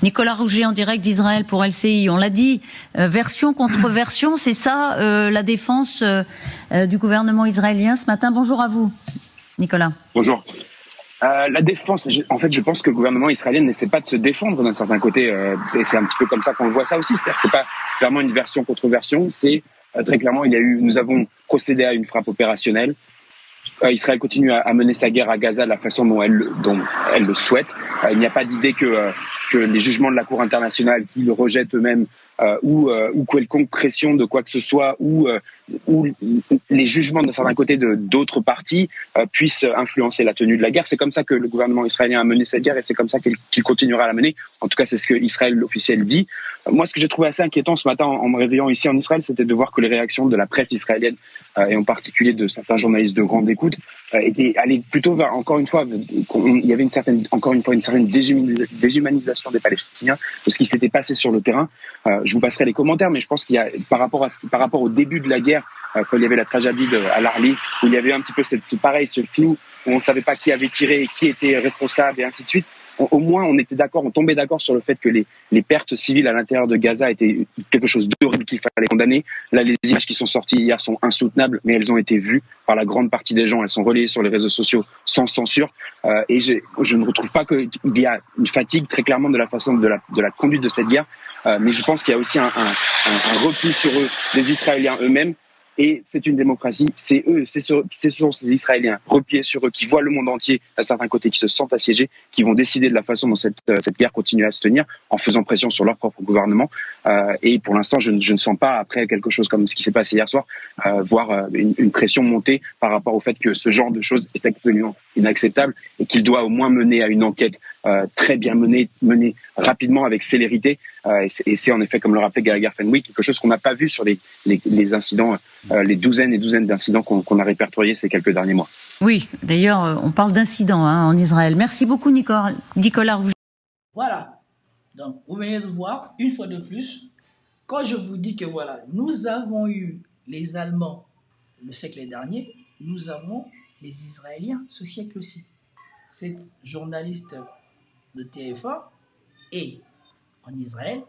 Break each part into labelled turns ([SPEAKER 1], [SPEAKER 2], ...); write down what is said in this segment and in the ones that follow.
[SPEAKER 1] Nicolas Rouget en direct d'Israël pour LCI. On l'a dit, version contre version, c'est ça la défense du gouvernement israélien ce matin. Bonjour à vous, Nicolas.
[SPEAKER 2] Bonjour. La défense, en fait, je pense que le gouvernement israélien n'essaie pas de se défendre d'un certain côté. C'est un petit peu comme ça qu'on voit ça aussi. C'est-à-dire que c'est pas clairement une version contre version. C'est très clairement, nous avons procédé à une frappe opérationnelle. Israël continue à mener sa guerre à Gaza de la façon dont elle le souhaite. Il n'y a pas d'idée que les jugements de la Cour internationale qui le rejettent eux-mêmes ou quelconque pression de quoi que ce soit ou les jugements d'un certain côté d'autres parties puissent influencer la tenue de la guerre. C'est comme ça que le gouvernement israélien a mené cette guerre et c'est comme ça qu'il continuera à la mener. En tout cas, c'est ce que Israël officiel dit. Moi, ce que j'ai trouvé assez inquiétant ce matin en me réveillant ici en Israël, c'était de voir que les réactions de la presse israélienne et en particulier de certains journalistes de grande écoute étaient allées plutôt vers, encore une fois, il y avait une certaine déshumanisation des Palestiniens de ce qui s'était passé sur le terrain. Je vous passerai les commentaires, mais je pense qu'il y a par rapport au début de la guerre, quand il y avait la tragédie à l'Arly, où il y avait un petit peu ce flou, où on ne savait pas qui avait tiré, qui était responsable et ainsi de suite. Au moins, on tombait d'accord sur le fait que les pertes civiles à l'intérieur de Gaza étaient quelque chose d'horrible qu'il fallait condamner. Là, les images qui sont sorties hier sont insoutenables, mais elles ont été vues par la grande partie des gens. Elles sont relayées sur les réseaux sociaux sans censure. Et je ne retrouve pas qu'il y a une fatigue très clairement de la façon de la conduite de cette guerre. Mais je pense qu'il y a aussi un repli sur eux, les Israéliens eux-mêmes. Et c'est une démocratie, c'est ces Israéliens repliés sur eux qui voient le monde entier à certains côtés, qui se sentent assiégés, qui vont décider de la façon dont cette guerre continue à se tenir en faisant pression sur leur propre gouvernement. Et pour l'instant, je ne sens pas, après quelque chose comme ce qui s'est passé hier soir, voir une pression monter par rapport au fait que ce genre de choses est absolument inacceptable et qu'il doit au moins mener à une enquête très bien menée rapidement avec célérité. Et c'est en effet, comme le rappelait Gallagher Fenwick, quelque chose qu'on n'a pas vu sur les incidents, les douzaines et douzaines d'incidents qu'on a répertoriés ces quelques derniers mois.
[SPEAKER 1] Oui, d'ailleurs, on parle d'incidents en Israël. Merci beaucoup, Nicolas Rouget.
[SPEAKER 3] Voilà. Donc, vous venez de voir, une fois de plus, quand je vous dis que voilà, nous avons eu les Allemands le siècle dernier, nous avons les Israéliens ce siècle aussi. Cette journaliste de TF1 est en Israël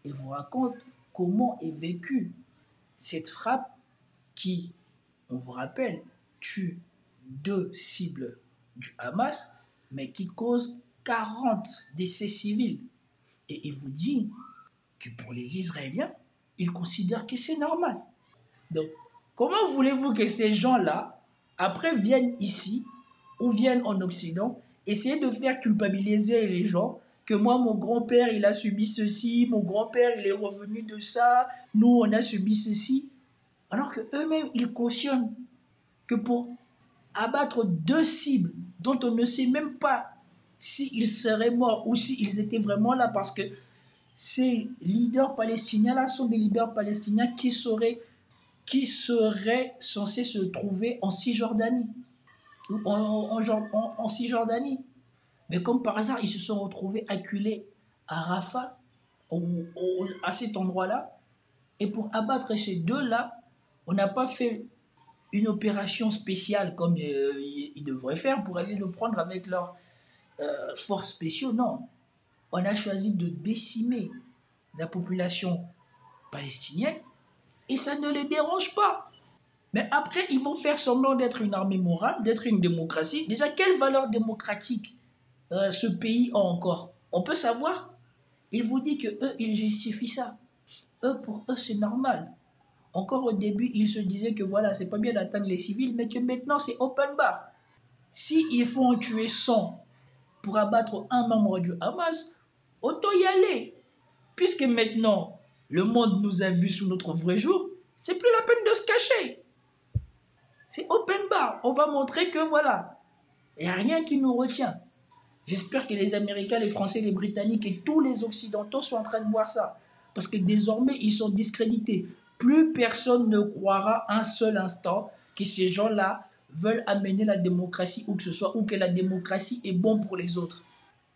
[SPEAKER 3] et vous raconte comment est vécue cette frappe qui, on vous rappelle, tue 2 cibles du Hamas, mais qui cause 40 décès civils. Et il vous dit que pour les Israéliens, ils considèrent que c'est normal. Donc, comment voulez-vous que ces gens-là, après, viennent ici ou viennent en Occident, essayer de faire culpabiliser les gens que moi, mon grand-père, il a subi ceci, mon grand-père, il est revenu de ça, nous, on a subi ceci. Alors qu'eux-mêmes, ils cautionnent que pour abattre 2 cibles dont on ne sait même pas s'ils seraient morts ou s'ils étaient vraiment là, parce que ces leaders palestiniens-là sont des leaders palestiniens qui seraient censés se trouver en Cisjordanie. En Cisjordanie. Mais comme par hasard, ils se sont retrouvés acculés à Rafah, à cet endroit-là. Et pour abattre ces 2-là, on n'a pas fait une opération spéciale comme ils devraient faire pour aller le prendre avec leurs forces spéciaux. Non. On a choisi de décimer la population palestinienne et ça ne les dérange pas. Mais après, ils vont faire semblant d'être une armée morale, d'être une démocratie. Déjà, quelle valeur démocratique ce pays a encore? On peut savoir. Il vous dit que eux, ils justifient ça. Pour eux, c'est normal. Encore au début, ils se disaient que voilà, c'est pas bien d'atteindre les civils, mais que maintenant, c'est open bar. S'il faut en tuer 100 pour abattre un membre du Hamas, autant y aller. Puisque maintenant, le monde nous a vus sous notre vrai jour, c'est plus la peine de se cacher. C'est open bar. On va montrer que voilà, il n'y a rien qui nous retient. J'espère que les Américains, les Français, les Britanniques et tous les Occidentaux sont en train de voir ça. Parce que désormais, ils sont discrédités. Plus personne ne croira un seul instant que ces gens-là veulent amener la démocratie où que ce soit, ou que la démocratie est bon pour les autres.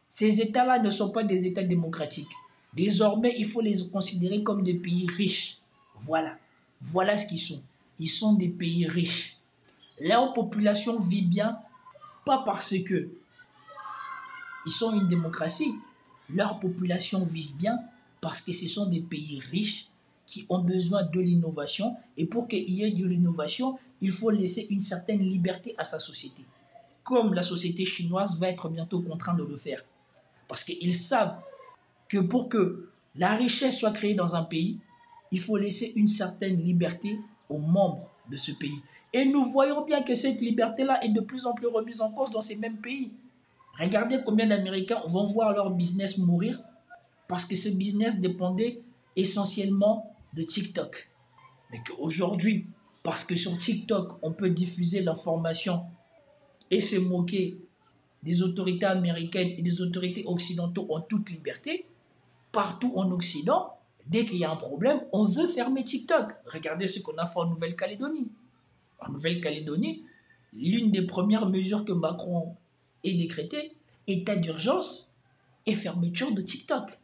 [SPEAKER 3] Ces États-là ne sont pas des États démocratiques. Désormais, il faut les considérer comme des pays riches. Voilà. Voilà ce qu'ils sont. Ils sont des pays riches. Leur population vit bien, pas parce que ils sont une démocratie. leur population vive bien parce que ce sont des pays riches qui ont besoin de l'innovation. Et pour qu'il y ait de l'innovation, il faut laisser une certaine liberté à sa société. Comme la société chinoise va être bientôt contrainte de le faire. Parce qu'ils savent que pour que la richesse soit créée dans un pays, il faut laisser une certaine liberté aux membres de ce pays. Et nous voyons bien que cette liberté-là est de plus en plus remise en cause dans ces mêmes pays. Regardez combien d'Américains vont voir leur business mourir parce que ce business dépendait essentiellement de TikTok. Mais qu'aujourd'hui, parce que sur TikTok, on peut diffuser l'information et se moquer des autorités américaines et des autorités occidentaux en toute liberté, partout en Occident, dès qu'il y a un problème, on veut fermer TikTok. Regardez ce qu'on a fait en Nouvelle-Calédonie. En Nouvelle-Calédonie, l'une des premières mesures que Macron ait décrétée, état d'urgence et fermeture de TikTok.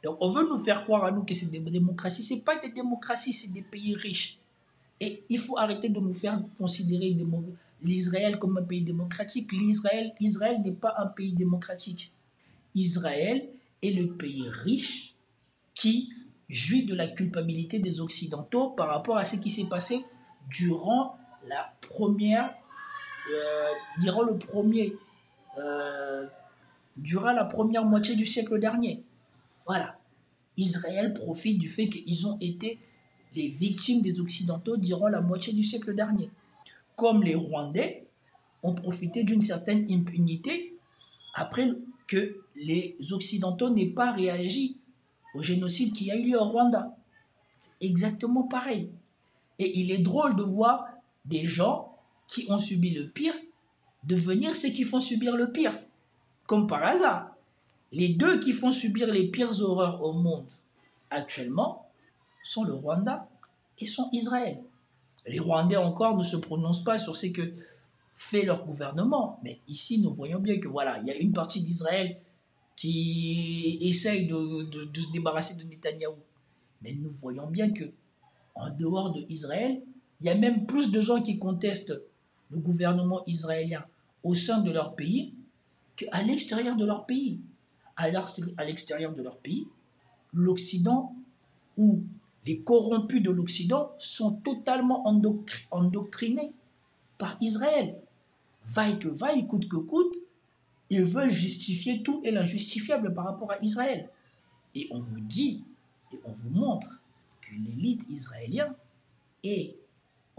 [SPEAKER 3] Donc on veut nous faire croire à nous que c'est des démocraties. Ce n'est pas des démocraties, c'est des pays riches. Et il faut arrêter de nous faire considérer l'Israël comme un pays démocratique. Israël n'est pas un pays démocratique. Israël est le pays riche qui jouit de la culpabilité des Occidentaux par rapport à ce qui s'est passé durant la première, durant la première moitié du siècle dernier. Voilà. Israël profite du fait qu'ils ont été les victimes des Occidentaux durant la moitié du siècle dernier. Comme les Rwandais ont profité d'une certaine impunité après que les Occidentaux n'aient pas réagi au génocide qui a eu lieu au Rwanda. C'est exactement pareil. Et il est drôle de voir des gens qui ont subi le pire devenir ceux qui font subir le pire. Comme par hasard. Les deux qui font subir les pires horreurs au monde actuellement sont le Rwanda et sont Israël. Les Rwandais encore ne se prononcent pas sur ce que fait leur gouvernement. Mais ici, nous voyons bien que voilà, il y a une partie d'Israël qui essaye de se débarrasser de Netanyahou. Mais nous voyons bien que en dehors d'Israël, il y a même plus de gens qui contestent le gouvernement israélien au sein de leur pays qu'à l'extérieur de leur pays. À l'extérieur de leur pays, l'Occident ou les corrompus de l'Occident sont totalement endoctrinés par Israël. Vaille que vaille, coûte que coûte, ils veulent justifier tout et l'injustifiable par rapport à Israël. Et on vous dit, et on vous montre que l'élite israélienne est,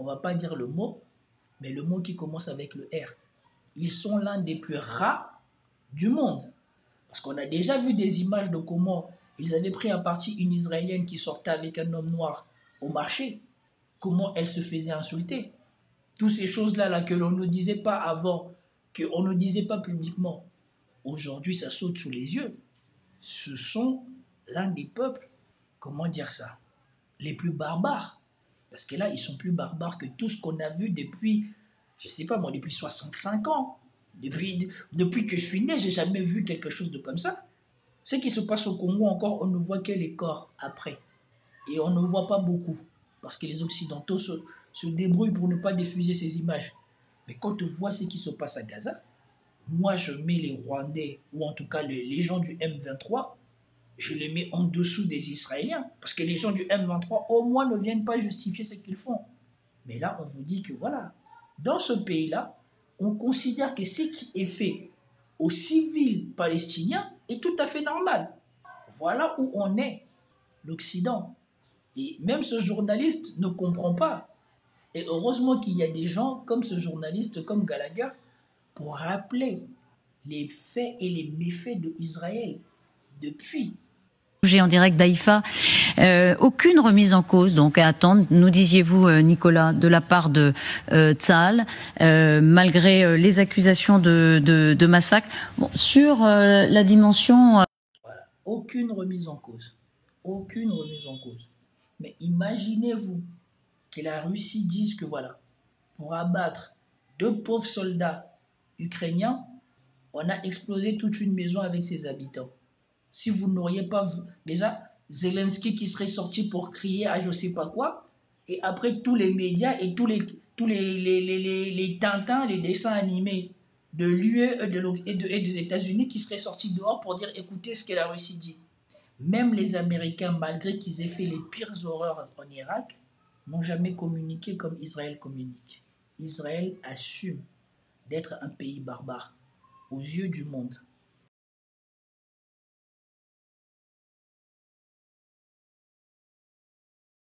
[SPEAKER 3] on ne va pas dire le mot, mais le mot qui commence avec le R. Ils sont l'un des plus rats du monde. Parce qu'on a déjà vu des images de comment ils avaient pris à partie une Israélienne qui sortait avec un homme noir au marché. Comment elle se faisait insulter. Toutes ces choses-là là, que l'on ne disait pas avant, qu'on ne disait pas publiquement. Aujourd'hui, ça saute sous les yeux. Ce sont l'un des peuples, comment dire ça, les plus barbares. Parce que là, ils sont plus barbares que tout ce qu'on a vu depuis, je ne sais pas moi, depuis 65 ans. Depuis que je suis né, je n'ai jamais vu quelque chose de comme ça. Ce qui se passe au Congo encore, on ne voit que les corps après. Et on ne voit pas beaucoup. Parce que les Occidentaux se débrouillent pour ne pas diffuser ces images. Mais quand on voit ce qui se passe à Gaza, moi je mets les Rwandais, ou en tout cas les gens du M23, je les mets en dessous des Israéliens. Parce que les gens du M23 au moins ne viennent pas justifier ce qu'ils font. Mais là on vous dit que voilà, dans ce pays-là, on considère que ce qui est fait aux civils palestiniens est tout à fait normal. Voilà où on est, l'Occident. Et même ce journaliste ne comprend pas. Et heureusement qu'il y a des gens comme ce journaliste, comme Gallagher, pour rappeler les faits et les méfaits d'Israël depuis.
[SPEAKER 1] En direct d'Haïfa, aucune remise en cause donc à attendre, nous disiez-vous Nicolas, de la part de Tsahal, malgré les accusations de massacre. Bon, sur la dimension...
[SPEAKER 3] Voilà. Aucune remise en cause. Aucune remise en cause. Mais imaginez-vous que la Russie dise que voilà, pour abattre 2 pauvres soldats ukrainiens, on a explosé toute une maison avec ses habitants. Si vous n'auriez pas vu, déjà, Zelensky qui serait sorti pour crier à je sais pas quoi, et après tous les médias et tous les tintins, les dessins animés de l'UE et des États-Unis qui seraient sortis dehors pour dire écoutez ce que la Russie dit. Même les Américains, malgré qu'ils aient fait les pires horreurs en Irak, n'ont jamais communiqué comme Israël communique. Israël assume d'être un pays barbare aux yeux du monde.